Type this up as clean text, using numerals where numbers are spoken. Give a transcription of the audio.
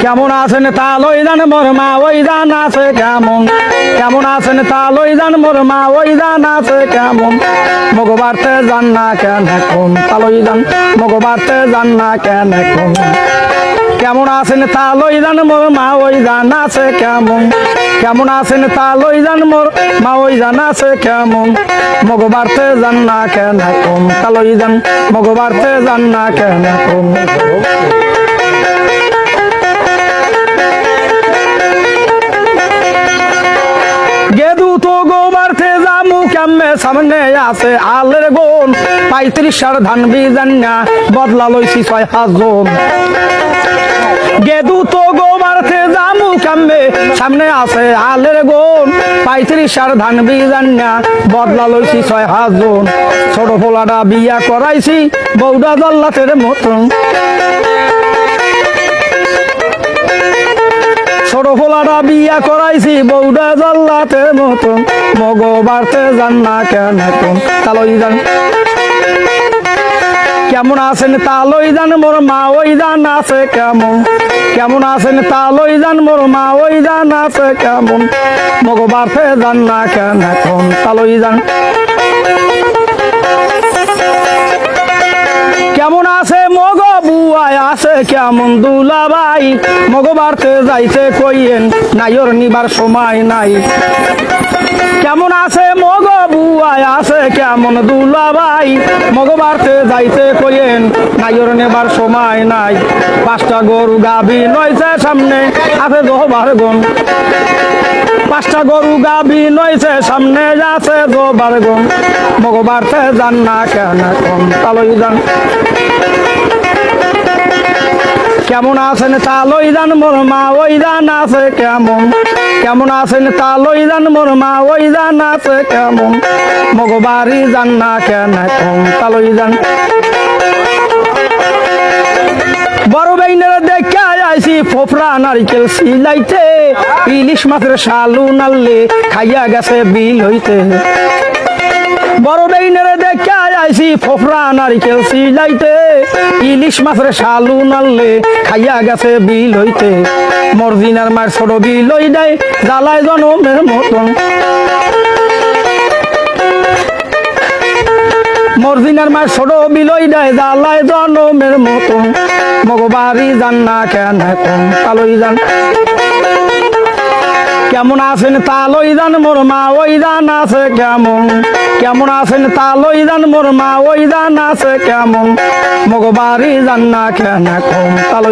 কেমন আছেন তা লই জান মোর মা ওই জান আছে কেমন কেমন আছেন তা লই জান মোর মা ওই জান আছে কেমন মগবারতে জান না কেন এখন তা লই জান মগবারতে জান না কেন এখন কেমন আছেন তা লই জান মোর মা ওই জান আছে কেমন কেমন আছেন তা লই জান মোর মা ওই জান আছে কেমন মগবারতে জান না কেন এখন তা লই জান মগবারতে জান না কেন এখন গেদু তো গোবারতে জামু কেমনে সামনে আছে আলের গোন 35 ধান বিজান্না বদলা লইছি 6 জন গেদু তো গোবারতে জামু কেমনে সামনে আছে আলের গোন 35 ধান বিজান্না বদলা লইছি 6 জন ছোট পোলাটা বিয়া করাইছি বউডা জল্লাতের মতন ছোট পোলাটা বিয়া করাইছি বউডা জল্লাতের মতন মগবারতে জান না কেন এখন তালই জান কেমন আছেন তালই জান মোর মা ওই জান আছে কেমন কেমন আছেন তালই জান মোর মা ওই জান আছে কেমন মগবারতে জান না কেন এখন তালই জান কেমন আছে মগ বুয়ায় আছে কেমন দুলাভাই মগবারতে যাইতে কইয়েন নাইর নিবার সময় নাই কেমন আছে মগ বুয়ায় আছে কেমন দুলাভাই মগবারতে যাইতে কইয়েন নাইর নেবার সময় নাই 5টা গরু গাবি নইছে সামনে আছে জোবার গন 5টা গরু গাবি নইছে সামনে আছে জোবার গন মগবারতে জান না কেন এখন তালই জান কেমন আছেন তালই জান মোর মা ওই জান আছে কেমন কেমন আছেন তালই জান মোর মা ওই জান আছে কেমন মগবারি জান না কেন এখন তালই জান বড় বাইনের দেখা আইছি ফোফরা নারিকেল সিলাইতে ইলিশ মাছের শালু নাললে খাইয়া গেছে বিল হইতে বড় ডাইনের দেখা আইছি ফোফরা নারিকেল সিলাইতে ইলিশ মাছের শালু নাললে খাইয়া গেছে বিল হইতে মর্জিনার মার ছোট বিল হই দেয় জ্বালায় জনমের মতন মর্জিনার মার ছোট বিল হই দেয় জ্বালায় জনমের মতন মগবারি জান না কেন এখন তালই জান কেমন আছেন তালই জান মোর মা ওই জান আছে কেমন কেমন আছেন তালই জান মোর মা ওই জান আছে কেমন মগবারি জান না কেন এখন তালই